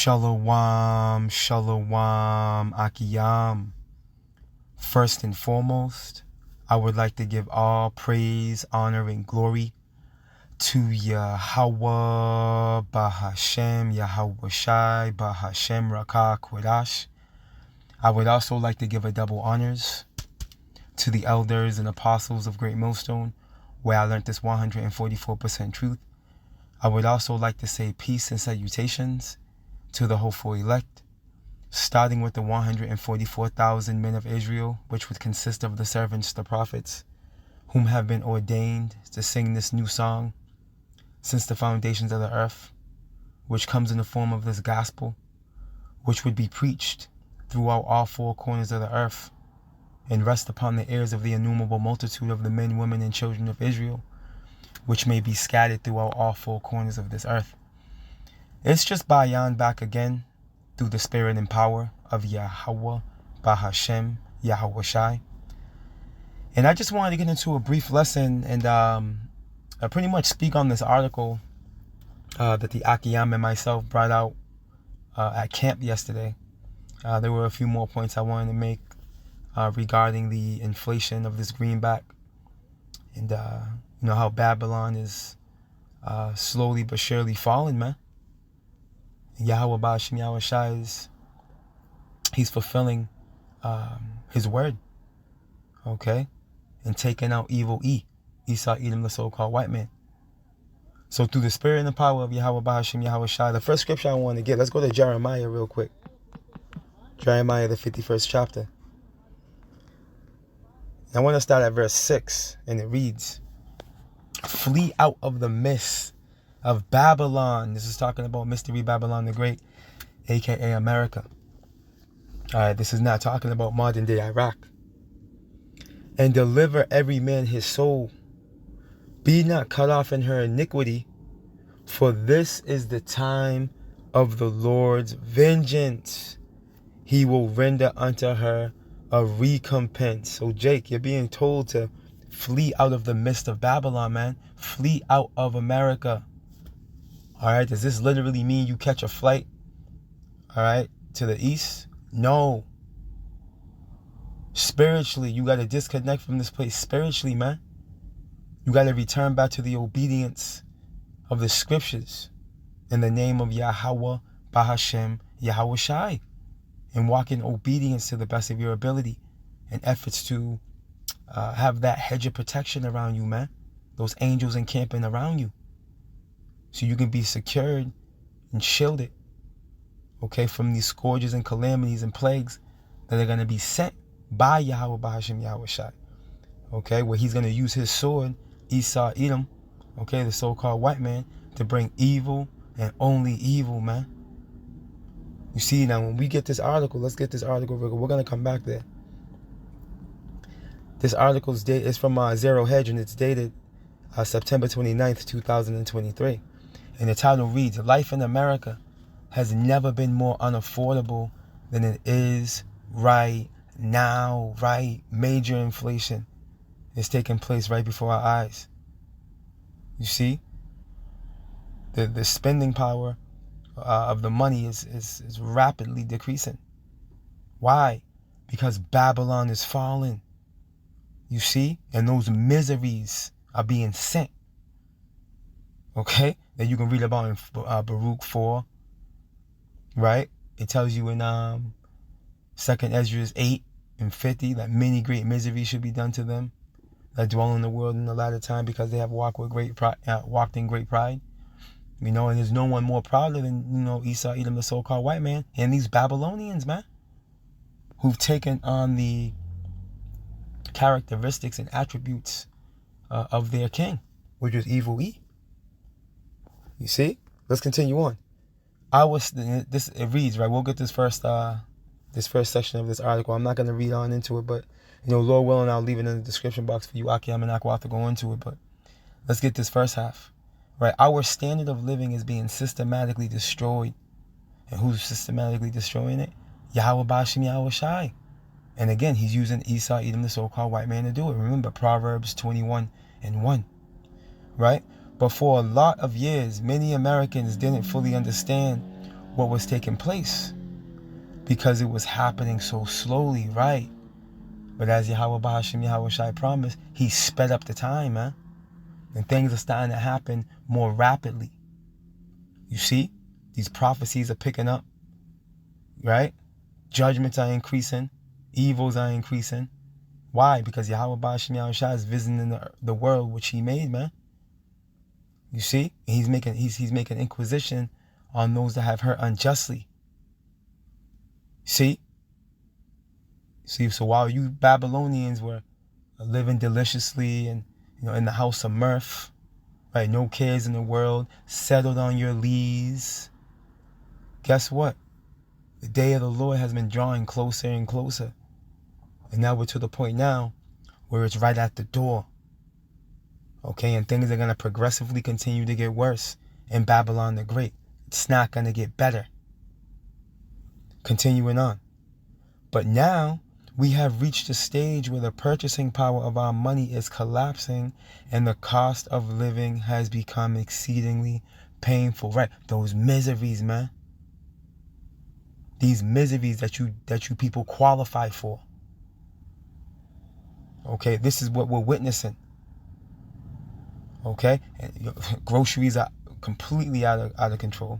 Shalom, shalom, akiyam. First and foremost, I would like to give all praise, honor, and glory to Yahweh, Bahashem, Yahweh Shai, Bahashem, Rakah, Kodash. I would also like to give a double honors to the elders and apostles of Great Millstone, where I learned this 144% truth. I would also like to say peace and salutations to the hopeful elect, starting with the 144,000 men of Israel, which would consist of the servants, the prophets, whom have been ordained to sing this new song since the foundations of the earth, which comes in the form of this gospel, which would be preached throughout all four corners of the earth and rest upon the ears of the innumerable multitude of the men, women, and children of Israel, which may be scattered throughout all four corners of this earth. It's just Bayan back again through the spirit and power of Yahweh, Bahashem, Yahweh Shai. And I just wanted to get into a brief lesson and I pretty much speak on this article that the Akiyam and myself brought out at camp yesterday. There were a few more points I wanted to make regarding the inflation of this greenback and how Babylon is slowly but surely falling, man. Yahweh Ba'ashem Yahweh Shai he's fulfilling his word, okay, and taking out evil Esau, Edom, the so-called white man. So through the spirit and the power of Yahweh Ba'ashem Yahweh Shai, the first scripture I want to get, let's go to Jeremiah real quick. Jeremiah, the 51st chapter. I want to start at verse 6, and it reads, "Flee out of the midst of Babylon." This is talking about Mystery Babylon the Great, aka America. Alright, this is not talking about modern day Iraq. "And deliver every man his soul. Be not cut off in her iniquity, for this is the time of the Lord's vengeance. He will render unto her a recompense." So Jake, you're being told to flee out of the midst of Babylon, man. Flee out of America. Alright, does this literally mean you catch a flight, alright, to the east? No. Spiritually, you got to disconnect from this place. Spiritually, man. You got to return back to the obedience of the scriptures in the name of Yahweh, Bahashem, Yahweh Shai, and walk in obedience to the best of your ability and efforts to have that hedge of protection around you, man. Those angels encamping around you, so you can be secured and shielded, okay, from these scourges and calamities and plagues that are going to be sent by Yahweh Bahashem Yahweh Shai, okay, where he's going to use his sword, Esau, Edom, okay, the so-called white man, to bring evil and only evil, man. You see, now when we get this article, let's get this article, we're going to come back there. This article is from Zero Hedge, and it's dated September 29th, 2023. And the title reads, "Life in America has never been more unaffordable than it is right now." Right? Major inflation is taking place right before our eyes. You see? The spending power of the money is rapidly decreasing. Why? Because Babylon is falling. You see? And those miseries are being sent. Okay? That you can read about in Baruch 4. Right? It tells you in 2nd Ezra 8 and 50 that many great miseries should be done to them that dwell in the world in the latter time, because they have walked in great pride. You know, and there's no one more prouder than, Esau, Edom, the so-called white man, and these Babylonians, man, who've taken on the characteristics and attributes of their king, which is evil E. You see? Let's continue on. It reads, right? We'll get this first section of this article. I'm not going to read on into it, but Lord willing, I'll leave it in the description box for you, Akiyam and Akwa, to go into it. But let's get this first half. Right? Our standard of living is being systematically destroyed. And who's systematically destroying it? Yahweh Ba'ashem Yahweh Shai. And again, he's using Esau, Edom, the so-called white man, to do it. Remember, Proverbs 21:1. Right? But for a lot of years, many Americans didn't fully understand what was taking place, because it was happening so slowly, right? But as Yahweh Bahashim Yahweh Shai promised, he sped up the time, man. And things are starting to happen more rapidly. You see? These prophecies are picking up, right? Judgments are increasing. Evils are increasing. Why? Because Yahweh Bahashim Yahweh Shai is visiting the world which he made, man. You see? And he's making inquisition on those that have hurt unjustly. See? So while you Babylonians were living deliciously and in the house of mirth, right? No cares in the world, settled on your lees. Guess what? The day of the Lord has been drawing closer and closer. And now we're to the point now where it's right at the door. Okay, and things are going to progressively continue to get worse in Babylon the Great. It's not going to get better. Continuing on. But now we have reached a stage where the purchasing power of our money is collapsing and the cost of living has become exceedingly painful. Right? Those miseries, man. These miseries that you people qualify for. Okay, this is what we're witnessing. Okay? And groceries are completely out of control.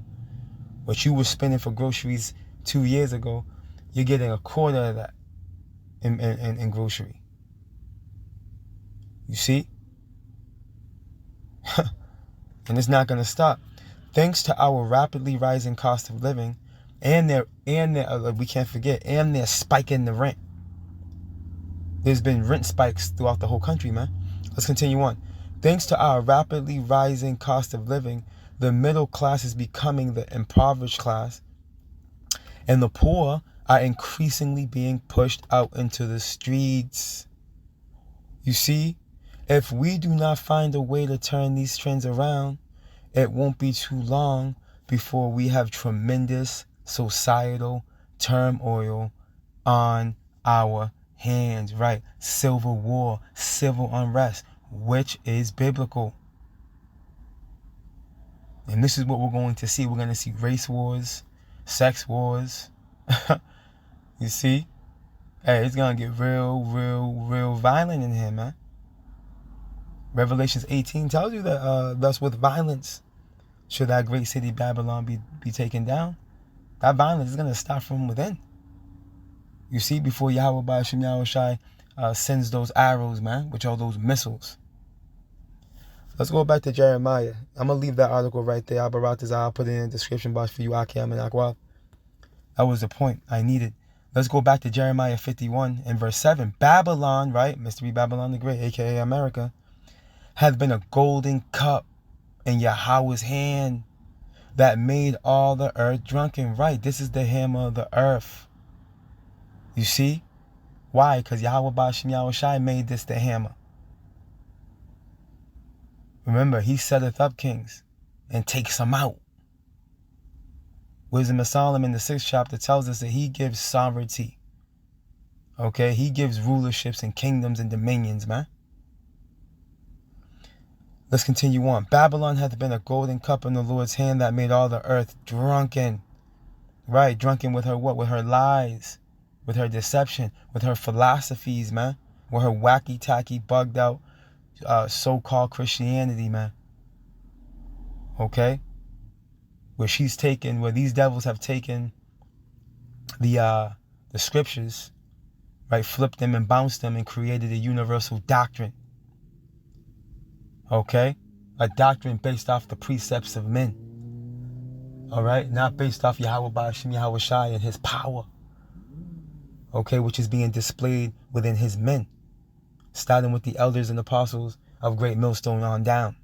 What you were spending for groceries 2 years ago, you're getting a quarter of that in grocery. You see? And it's not going to stop. Thanks to our rapidly rising cost of living and their we can't forget, and their spike in the rent. There's been rent spikes throughout the whole country, man. Let's continue on. Thanks to our rapidly rising cost of living, the middle class is becoming the impoverished class, and the poor are increasingly being pushed out into the streets. You see, if we do not find a way to turn these trends around, it won't be too long before we have tremendous societal turmoil on our hands, right? Civil war, civil unrest, which is biblical. And this is what we're going to see. We're going to see race wars, sex wars. You see? Hey, it's going to get real violent in here, man. Revelations 18 tells you that thus with violence should that great city Babylon be taken down. That violence is going to start from within. You see, before Yahweh Ba'ashim Yahweh Shai sends those arrows, man, which are those missiles. Let's go back to Jeremiah. I'm going to leave that article right there. I'll put it in the description box for you, Akim and Akwab. That was the point I needed. Let's go back to Jeremiah 51 and verse 7. Babylon, right, Mystery Babylon the Great, a.k.a. America, has been a golden cup in Yahweh's hand that made all the earth drunken. Right, this is the hammer of the earth. You see? Why? Because Yahweh Ba'ashim Yahweh Shai made this the hammer. Remember, he setteth up kings and takes them out. Wisdom of Solomon, the 6th chapter, tells us that he gives sovereignty. Okay? He gives rulerships and kingdoms and dominions, man. Let's continue on. Babylon hath been a golden cup in the Lord's hand that made all the earth drunken. Right? Drunken with her what? With her lies. With her deception. With her philosophies, man. With her wacky-tacky, bugged out so-called Christianity, man. Okay? Where these devils have taken the scriptures, right, flipped them and bounced them and created a universal doctrine. Okay? A doctrine based off the precepts of men. Alright? Not based off Yahweh Ba'ashim Yahweh Shai and his power. Okay? Which is being displayed within his men. Starting with the elders and apostles of Great Millstone on down.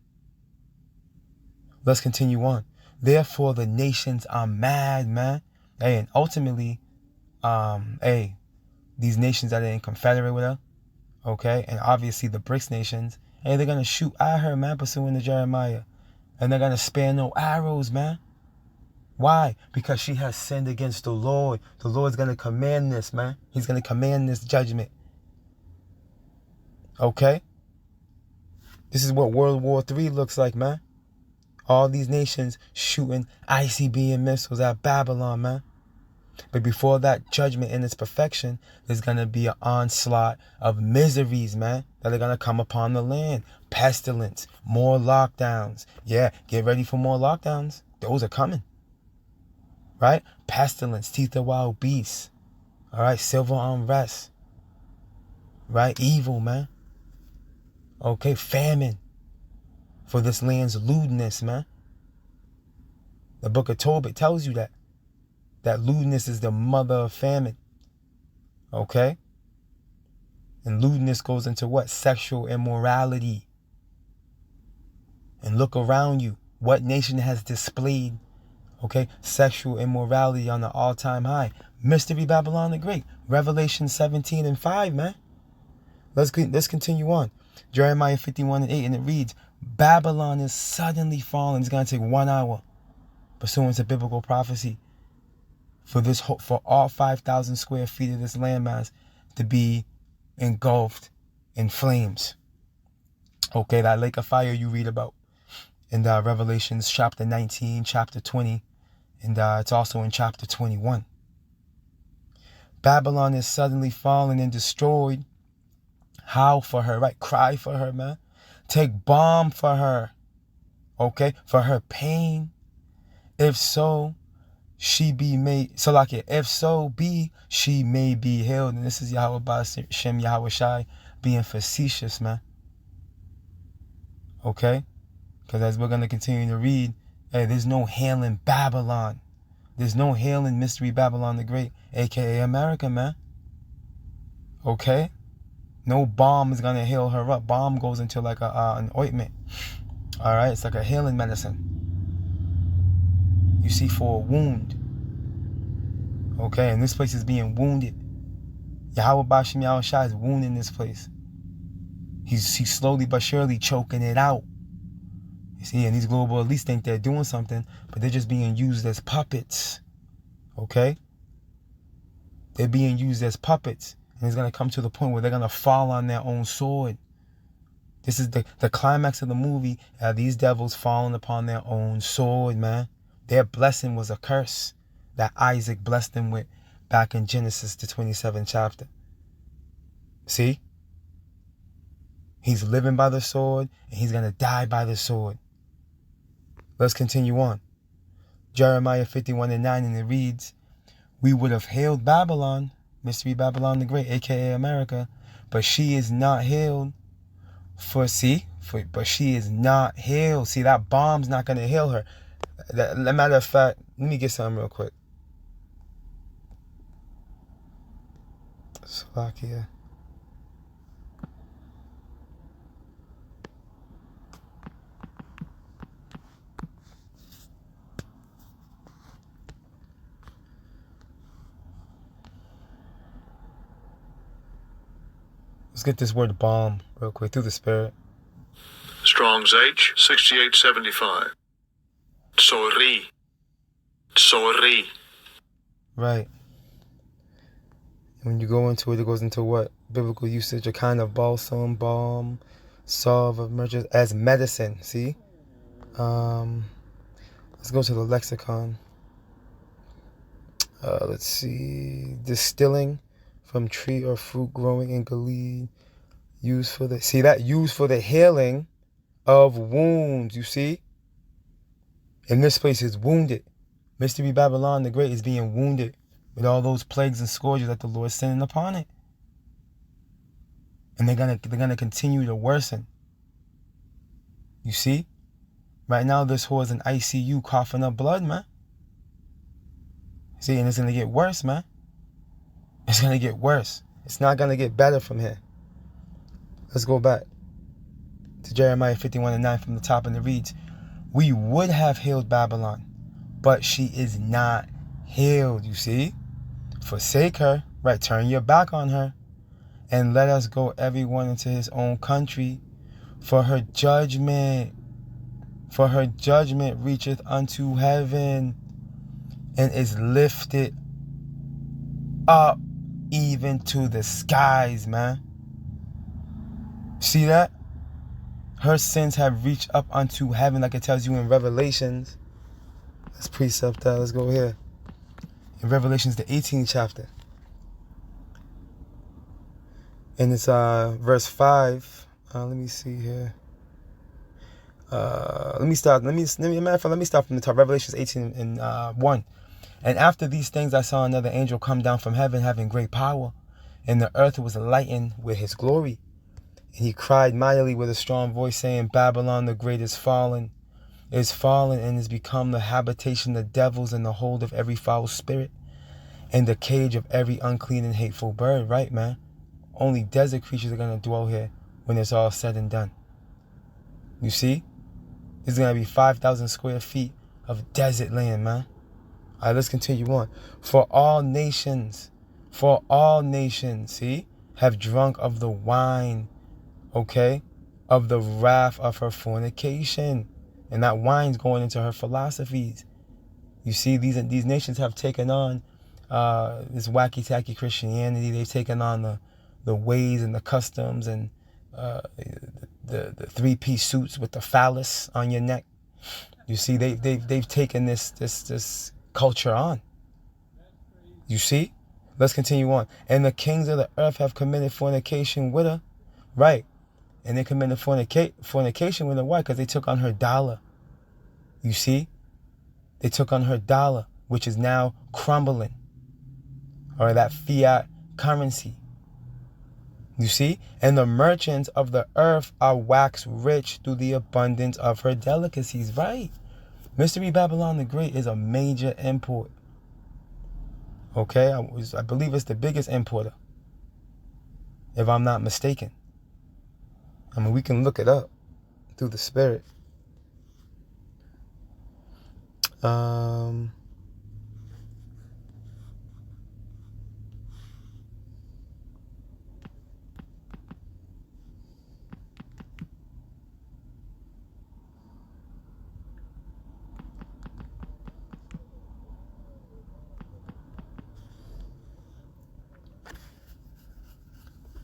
Let's continue on. Therefore, the nations are mad, man. Hey, and ultimately, these nations that are in confederate with us, okay, and obviously the BRICS nations, hey, they're going to shoot at her, man, pursuing the Jeremiah. And they're going to spare no arrows, man. Why? Because she has sinned against the Lord. The Lord's going to command this, man. He's going to command this judgment. Okay? This is what World War III looks like, man. All these nations shooting ICBM missiles at Babylon, man. But before that judgment in its perfection, there's going to be an onslaught of miseries, man, that are going to come upon the land. Pestilence, more lockdowns. Yeah, get ready for more lockdowns. Those are coming. Right? Pestilence, teeth of wild beasts. All right, civil unrest. Right? Evil, man. Okay, famine. For this land's lewdness, man. The book of Tobit tells you that. That lewdness is the mother of famine. Okay? And lewdness goes into what? Sexual immorality. And look around you. What nation has displayed, okay, sexual immorality on the all-time high? Mystery Babylon the Great. Revelation 17 and 5, man. Let's continue on. Jeremiah 51 and 8, and it reads, Babylon is suddenly fallen. It's going to take 1 hour, pursuant to biblical prophecy, for all 5,000 square feet of this landmass to be engulfed in flames. Okay, that lake of fire you read about in Revelations chapter 19, chapter 20, and it's also in chapter 21. Babylon is suddenly fallen and destroyed. Howl for her, right? Cry for her, man. Take balm for her, okay? For her pain. If so, she be made, so like it, if so be, she may be healed. And this is Yahweh Shem Yahweh Shai being facetious, man. Okay? Because as we're going to continue to read, hey, there's no hailing Babylon. There's no hailing Mystery Babylon the Great, a.k.a. America, man. Okay? No balm is going to heal her up. Balm goes into like an ointment. All right? It's like a healing medicine. You see, for a wound. Okay? And this place is being wounded. Yahweh Bashem Yahweh Shai is wounding this place. He's slowly but surely choking it out. You see, and these global elites think they're doing something, but they're just being used as puppets. Okay? They're being used as puppets. And it's going to come to the point where they're going to fall on their own sword. This is the climax of the movie. These devils falling upon their own sword, man. Their blessing was a curse that Isaac blessed them with back in Genesis, the 27th chapter. See? He's living by the sword, and he's going to die by the sword. Let's continue on. Jeremiah 51 and 9, and it reads, we would have hailed Babylon, Mystery Babylon the Great, a.k.a. America, but she is not healed. But she is not healed. See, that bomb's not going to heal her. Matter of fact, let me get something real quick. Slovakia. Let's get this word bomb real quick through the spirit. Strong's H 6875. Sorry. Right. When you go into it, it goes into what? Biblical usage, a kind of balsam, balm, salve of merchants as medicine. See? Let's go to the lexicon. Let's see. Distilling from tree or fruit growing in Galilee. Used for the healing of wounds, you see? And this place is wounded. Mystery Babylon the Great is being wounded with all those plagues and scourges that the Lord is sending upon it. And they're gonna continue to worsen. You see? Right now this whore is in ICU coughing up blood, man. See, and it's gonna get worse, man. It's gonna get worse. It's not gonna get better from here. Let's go back to Jeremiah 51 and 9 from the top, and it reads, we would have healed Babylon, but she is not healed, you see? Forsake her, right? Turn your back on her, and let us go everyone into his own country, for her judgment reacheth unto heaven, and is lifted up even to the skies, man. See that? Her sins have reached up unto heaven, like it tells you in Revelations. Let's precept that. Let's go here. In Revelations, the 18th chapter. And it's verse 5. Let me see here. Let me start from the top. Revelations 18 and 1. And after these things I saw another angel come down from heaven, having great power, and the earth was lightened with his glory. And he cried mightily with a strong voice, saying, Babylon the great is fallen, and is become the habitation of devils, and the hold of every foul spirit, and the cage of every unclean and hateful bird. Right, man? Only desert creatures are going to dwell here when it's all said and done. You see? There's going to be 5,000 square feet of desert land, man. All right, let's continue on. For all nations, see, have drunk of the wine, okay, of the wrath of her fornication. And that wine's going into her philosophies. You see, these nations have taken on this wacky-tacky Christianity. They've taken on the ways and the customs and the three-piece suits with the phallus on your neck. You see, they've taken this culture on. You see? Let's continue on. And the kings of the earth have committed fornication with her. Right. And they committed fornication with her. Why? Because they took on her dollar. You see? They took on her dollar, which is now crumbling. Or that fiat currency. You see? And the merchants of the earth are waxed rich through the abundance of her delicacies. Right. Mystery Babylon the Great is a major import. Okay? I believe it's the biggest importer. If I'm not mistaken. I mean, we can look it up through the spirit.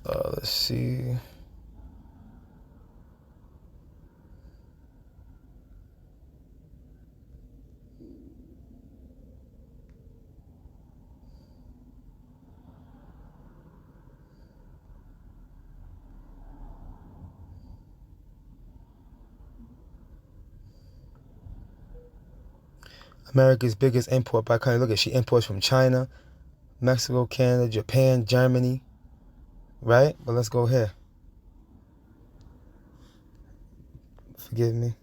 Let's see. America's biggest import by country. Look at, she imports from China, Mexico, Canada, Japan, Germany. Right? But let's go here. Forgive me.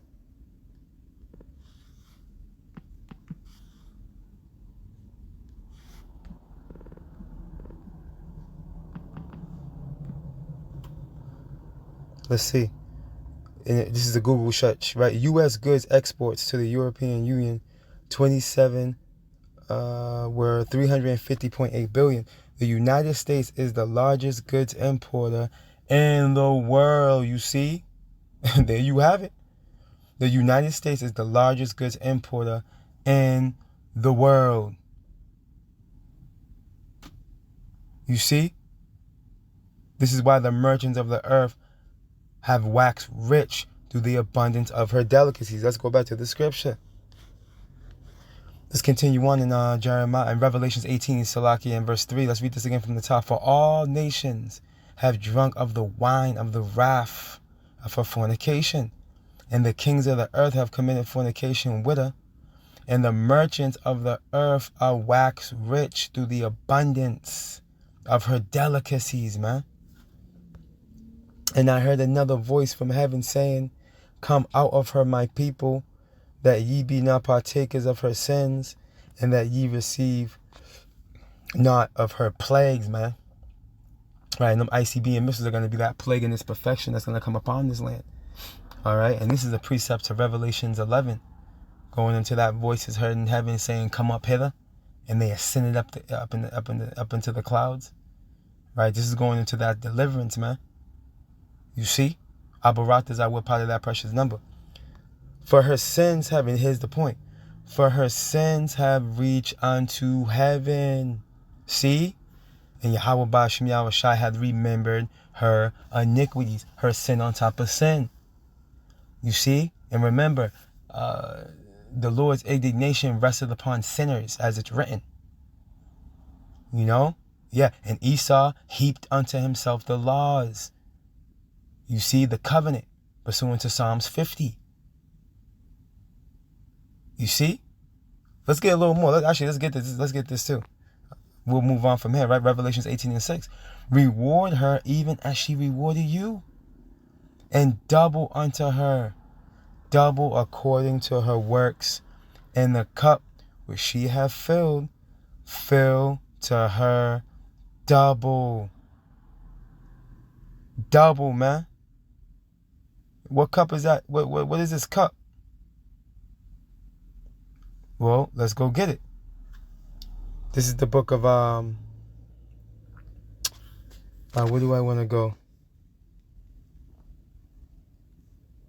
Let's see. And this is a Google search, right? U.S. goods exports to the European Union, 27 were 350.8 billion. The United States is the largest goods importer in the world. You see? There you have it. The United States is the largest goods importer in the world. You see? This is why the merchants of the earth have waxed rich through the abundance of her delicacies. Let's go back to the scripture. Let's continue on in Jeremiah and Revelations 18, Salakia, and verse 3. Let's read this again from the top. For all nations have drunk of the wine of the wrath of her fornication, and the kings of the earth have committed fornication with her, and the merchants of the earth are waxed rich through the abundance of her delicacies, man. And I heard another voice from heaven saying, Come out of her, my people, that ye be not partakers of her sins, and that ye receive not of her plagues, man. Right, and them ICB and missiles are going to be that plague and its perfection that's going to come upon this land. All right, and this is a precept to Revelations 11, going into that voice is heard in heaven saying, Come up hither, and they ascended up into the clouds. Right, this is going into that deliverance, man. You see, Abarat are part of that precious number. For her sins have, and here's the point, for her sins have reached unto heaven. See? And Yahweh Ba'ashem Yahushai had remembered her iniquities, her sin on top of sin. You see? And remember, the Lord's indignation rested upon sinners, as it's written. You know? Yeah, and Esau heaped unto himself the laws. You see, the covenant, pursuant to Psalms 50. You see? Let's get a little more. Let's get this. Let's get this too. We'll move on from here, right? Revelations 18:6. Reward her even as she rewarded you, and double unto her, double according to her works, and the cup which she hath filled, fill to her double. Double, man. What cup is that? What is this cup? Well, let's go get it. This is the book of where do I want to go?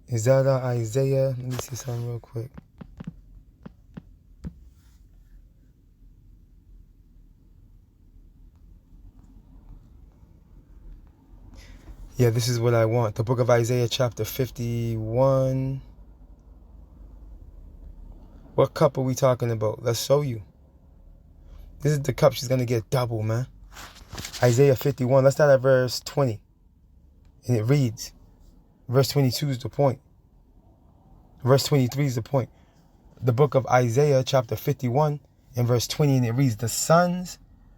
Is that Isaiah? Let me see something real quick. Yeah, this is what I want. The book of Isaiah, chapter 51. What cup are we talking about? Let's show you. This is the cup she's going to get double, man. Isaiah 51. Let's start at verse 20. And it reads, verse 22 is the point. Verse 23 is the point. The book of Isaiah, chapter 51, and verse 20, and it reads,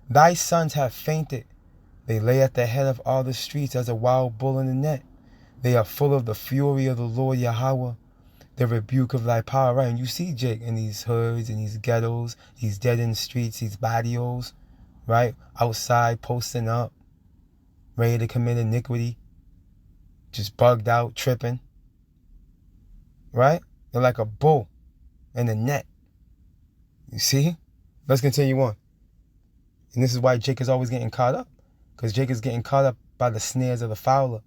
thy sons have fainted. They lay at the head of all the streets as a wild bull in the net. They are full of the fury of the Lord Yahweh, the rebuke of thy power. Right? And you see, Jake, in these hoods, in these ghettos, these dead-end streets, these barrios, right? Outside, posting up, ready to commit iniquity, just bugged out, tripping, right? They're like a bull in a net. You see? Let's continue on. And this is why Jake is always getting caught up. Because Jake is getting caught up by the snares of the fowler.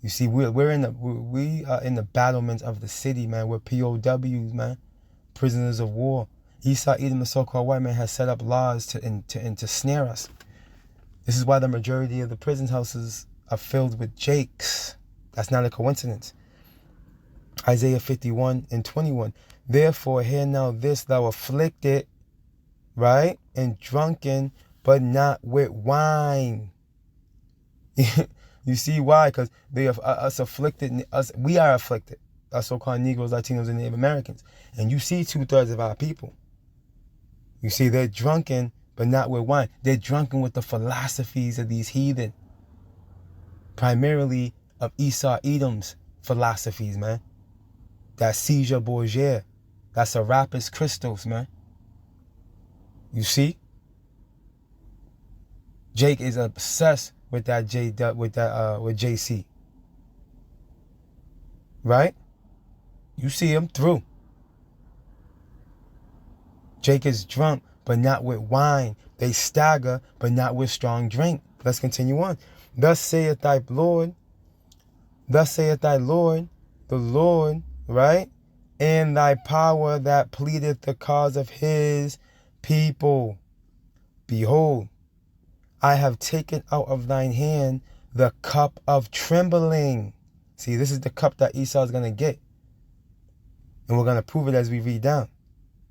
You see, we are in the battlements of the city, man. We're POWs, man. Prisoners of war. Esau, Edom, the so-called white man, has set up laws to snare us. This is why the majority of the prison houses are filled with Jakes. That's not a coincidence. Isaiah 51 and 21. Therefore, hear now this, thou afflicted, right? And drunken, but not with wine. You see why? Because they are us afflicted. We are afflicted. Us so-called Negroes, Latinos, and Native Americans. And you see 2/3 of our people. You see they're drunken, but not with wine. They're drunken with the philosophies of these heathen. Primarily of Esau, Edom's philosophies, man. That's Caesar Borgia. That's Serapis Christos, man. You see? Jake is obsessed with that with JC. Right? You see him through. Jake is drunk, but not with wine. They stagger, but not with strong drink. Let's continue on. Thus saith thy Lord, the Lord, right? And thy power that pleadeth the cause of his people. Behold, I have taken out of thine hand the cup of trembling. See, this is the cup that Esau is going to get. And we're going to prove it as we read down.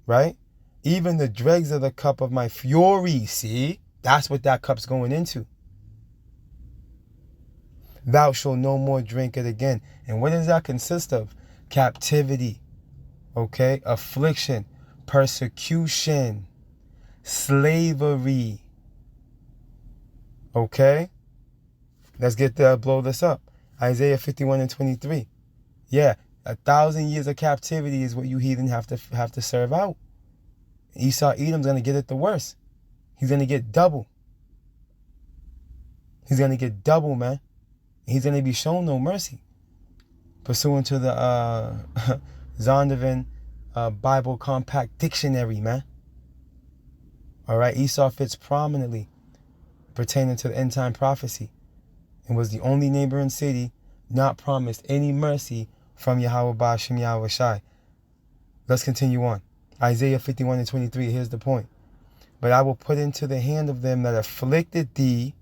Right? Even the dregs of the cup of my fury. See? That's what that cup's going into. Thou shalt no more drink it again. And what does that consist of? Captivity. Okay? Affliction. Persecution. Slavery. Okay? Let's blow this up. Isaiah 51 and 23. Yeah, 1,000 years of captivity is what you heathen have to serve out. Esau, Edom's going to get it the worst. He's going to get double. He's going to get double, man. He's going to be shown no mercy. Pursuant to the Zondervan Bible Compact Dictionary, man. All right, Esau fits prominently pertaining to the end time prophecy, and was the only neighboring city not promised any mercy from Yahweh Ba'ashem Yahweh Shai. Let's continue on. Isaiah 51 and 23, here's the point. But I will put into the hand of them that afflicted thee.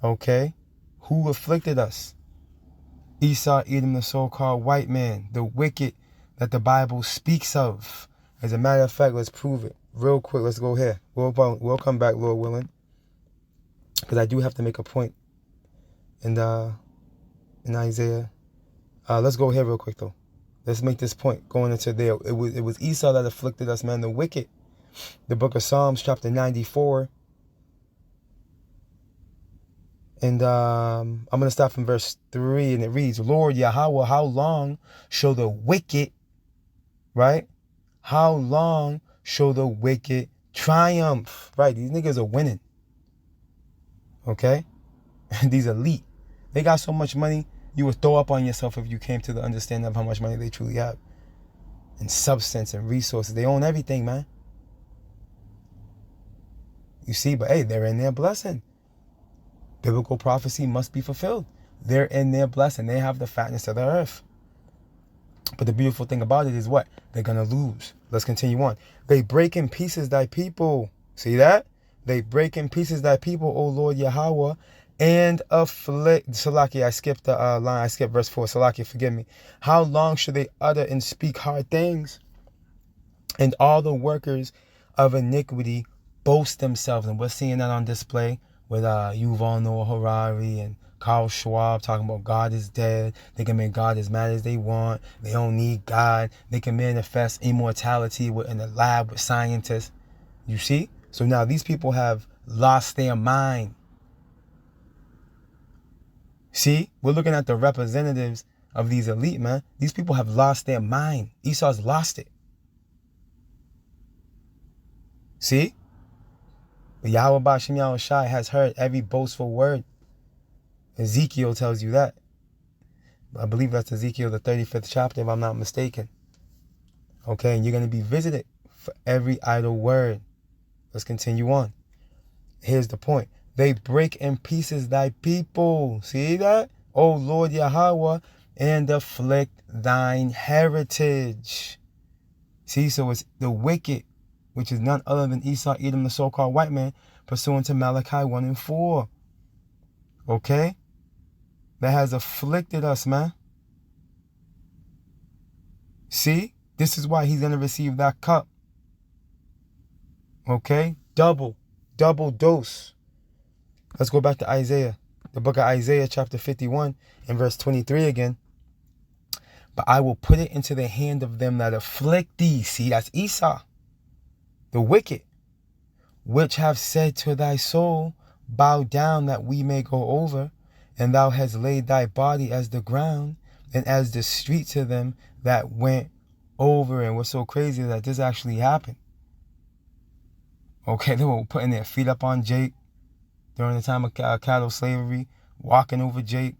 Okay? Who afflicted us? Esau, Edom, the so-called white man, the wicked that the Bible speaks of. As a matter of fact, let's prove it. Real quick, let's go here. We'll come back, Lord willing. Because I do have to make a point in Isaiah. Let's go here real quick, though. Let's make this point going into there. It was Esau that afflicted us, man, the wicked. The book of Psalms, chapter 94. And I'm going to start from verse 3, and it reads, Lord Yahweh, how long shall the wicked, right? How long shall the wicked triumph? Right, these niggas are winning. Okay? These elite. They got so much money, you would throw up on yourself if you came to the understanding of how much money they truly have. And substance and resources. They own everything, man. You see, but hey, they're in their blessing. Biblical prophecy must be fulfilled. They're in their blessing. They have the fatness of the earth. But the beautiful thing about it is what? They're going to lose. Let's continue on. They break in pieces thy people. See that? They break in pieces thy people, O Lord Yahweh, and afflict. Salaki, I skipped the line. I skipped verse 4. Salaki, forgive me. How long should they utter and speak hard things? And all the workers of iniquity boast themselves. And we're seeing that on display with Yuval Noah Harari and Carl Schwab talking about God is dead. They can make God as mad as they want. They don't need God. They can manifest immortality in the lab with scientists. You see? So now these people have lost their mind. See? We're looking at the representatives of these elite, man. These people have lost their mind. Esau's lost it. See? But Yahweh Ba'Shem Yahweh Shai has heard every boastful word. Ezekiel tells you that. I believe that's Ezekiel, the 35th chapter, if I'm not mistaken. Okay, and you're going to be visited for every idle word. Let's continue on. Here's the point. They break in pieces thy people. See that? O Lord Yahweh, and afflict thine heritage. See, so it's the wicked, which is none other than Esau, Edom, the so-called white man, pursuant to Malachi 1 and 4. Okay? That has afflicted us, man. See? This is why he's going to receive that cup. Okay? Double dose. Let's go back to Isaiah. The book of Isaiah, chapter 51, and verse 23 again. But I will put it into the hand of them that afflict thee. See, that's Esau, the wicked, which have said to thy soul, bow down that we may go over. And thou hast laid thy body as the ground, and as the street to them that went over. And what's so crazy is that this actually happened. Okay, they were putting their feet up on Jake during the time of cattle slavery, walking over Jake,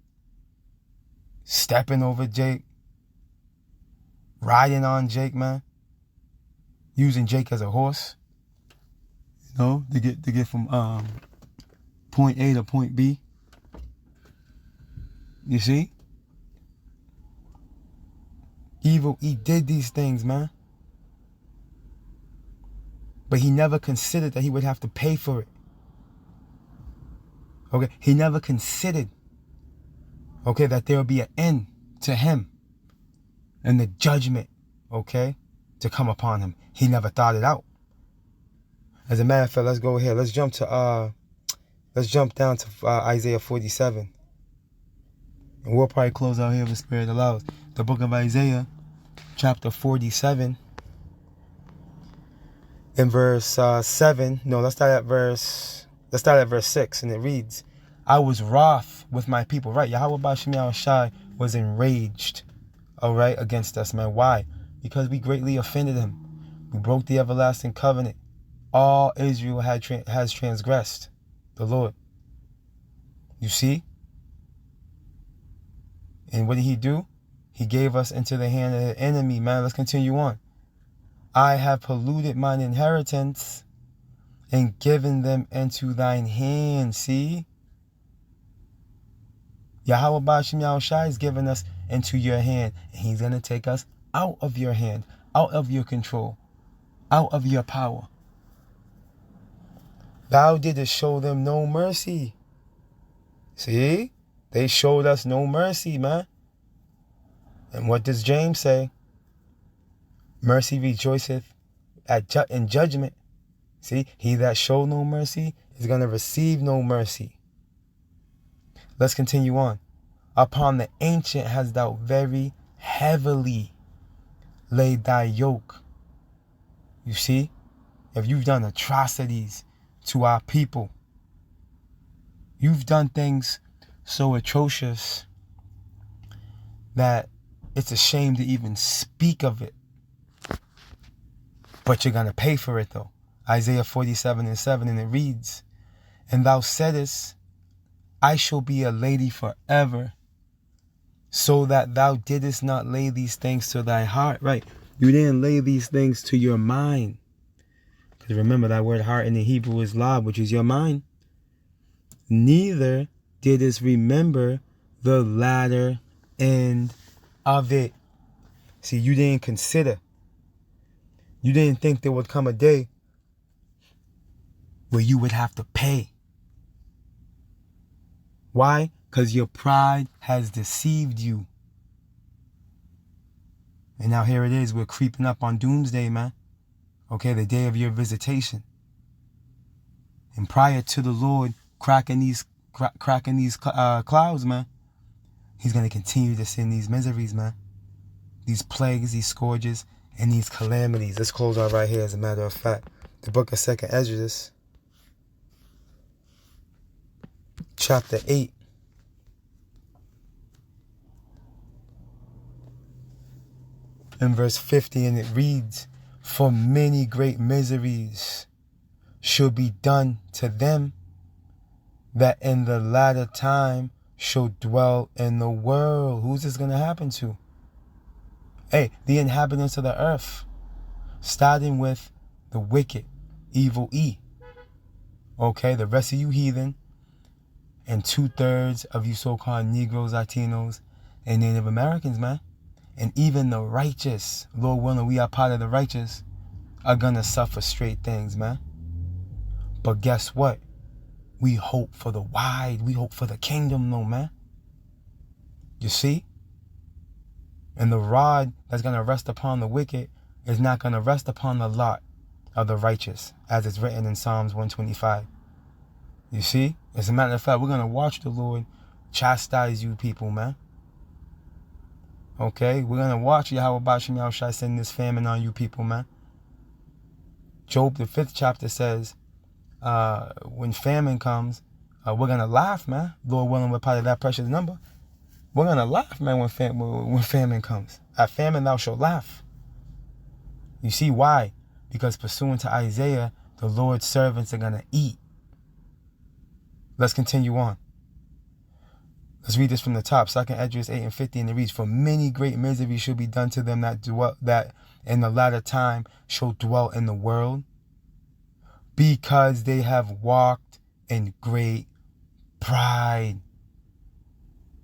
stepping over Jake, riding on Jake, man, using Jake as a horse, you know, to get from point A to point B. You see? Evil, he did these things, man. But he never considered that he would have to pay for it. Okay? He never considered, okay, that there would be an end to him and the judgment, okay, to come upon him. He never thought it out. As a matter of fact, let's go here. Let's jump down to Isaiah 47. And we'll probably close out here if the Spirit allows. The book of Isaiah, chapter 47, in verse 7. No, let's start at verse 6, and it reads, I was wroth with my people. Right, Yahweh Ba'Shem Yahweh Shai was enraged, all right, against us, man. Why? Because we greatly offended him. We broke the everlasting covenant. All Israel has transgressed the Lord. You see? And what did he do? He gave us into the hand of the enemy, man. Let's continue on. I have polluted mine inheritance and given them into thine hand. See? Yahweh Ba'Shem Yahweh Shai has given us into your hand. And he's going to take us out of your hand, out of your control, out of your power. Thou didst show them no mercy. See? They showed us no mercy, man. And what does James say? Mercy rejoiceth in judgment. See, he that show no mercy is going to receive no mercy. Let's continue on. Upon the ancient hast thou very heavily laid thy yoke. You see, if you've done atrocities to our people, you've done things so atrocious that it's a shame to even speak of it. But you're going to pay for it though. Isaiah 47:7, and it reads, and thou saidest, I shall be a lady forever, so that thou didst not lay these things to thy heart. Right. You didn't lay these things to your mind. Because remember, that word heart in the Hebrew is lab, which is your mind. Neither didst remember the latter end of it. See, you didn't consider. You didn't think there would come a day where you would have to pay. Why? Because your pride has deceived you. And now here it is. We're creeping up on doomsday, man. Okay, the day of your visitation. And prior to the Lord cracking these clouds, man, he's going to continue to send these miseries, man. These plagues, these scourges, and these calamities. Let's close out right here, as a matter of fact. The book of 2nd Esdras, chapter 8. In verse 50, and it reads, for many great miseries shall be done to them that in the latter time shall dwell in the world. Who's this going to happen to? Hey, the inhabitants of the earth. Starting with the wicked, evil E. Okay, the rest of you heathen, and 2/3 of you so-called Negroes, Latinos, and Native Americans, man. And even the righteous, Lord willing, we are part of the righteous, are gonna suffer straight things, man. But guess what? We hope for the wide. We hope for the kingdom, though, man. You see? And the rod that's gonna rest upon the wicked is not gonna rest upon the lot of the righteous, as it's written in Psalms 125. You see? As a matter of fact, we're gonna watch the Lord chastise you people, man. Okay? We're going to watch Yahweh Bashim Yahushai send this famine on you people, man. Job, the 5th chapter says, when famine comes, we're going to laugh, man. Lord willing, we're part of that precious number. We're going to laugh, man, when famine comes. At famine, thou shalt laugh. You see why? Because pursuant to Isaiah, the Lord's servants are going to eat. Let's continue on. Let's read this from the top. 2nd Esdras 8:50, and it reads, for many great miseries shall be done to them that in the latter time shall dwell in the world, because they have walked in great pride.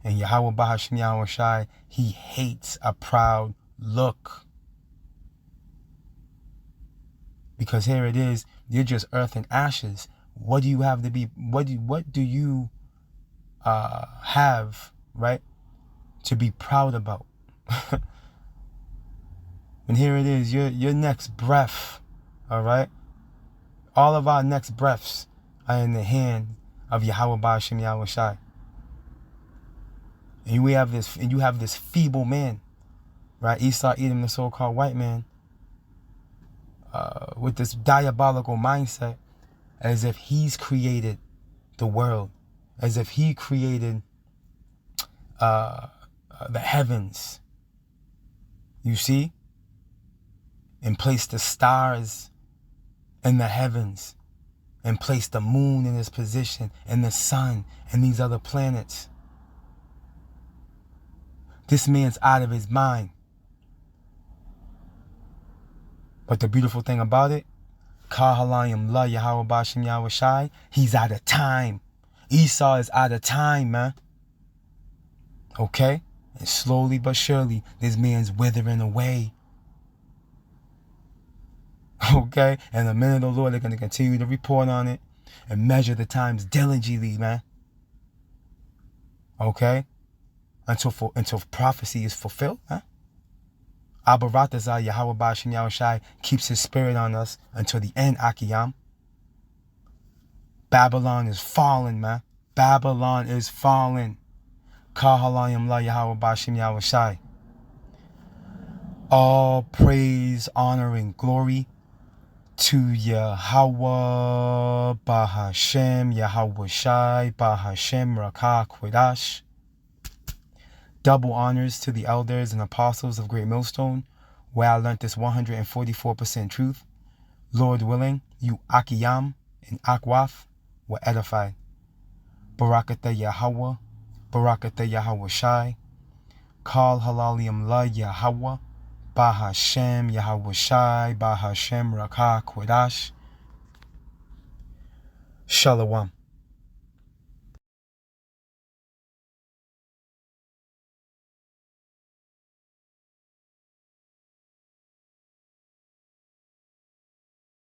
And Yahweh Bahashim Yahushai, he hates a proud look. Because here it is, you're just earth and ashes. What do you have to be, what do you have, right, to be proud about? And here it is, your next breath, all right? All of our next breaths are in the hand of Yahweh Ba'ashim Yahushai. And you have this feeble man, right? Esau Edom, the so-called white man, with this diabolical mindset, as if he's created the world, as if he created the heavens. You see? And placed the stars in the heavens, and placed the moon in its position, and the sun, and these other planets. This man's out of his mind. But the beautiful thing about it, Kahalayim La Yahweh Bashim Yahushai, he's out of time. Esau is out of time, man. Okay? And slowly but surely, this man's withering away. Okay? And the men of the Lord are going to continue to report on it and measure the times diligently, man. Okay? until prophecy is fulfilled. Abaratazah Yahweh Ba'ashem Yahushai keeps his spirit on us until the end, Akiyam. Babylon is fallen, man. Babylon is fallen. Kahalayim La Yahweh Ba'ashem Yahushai. All praise, honor, and glory to Yahweh Ba'ashem Yahushai Ba'ashem Rakah Kwedash. Double honors to the elders and apostles of Great Millstone, where I learned this 144% truth. Lord willing, you Akiyam and Akwaf were edified. Barakatah Yahweh, Barakatah Yahushai, Kal Halalium La Yahweh, Ba'ashem Yahushai, Ba'ashem Rakah Kwedash. Shalom.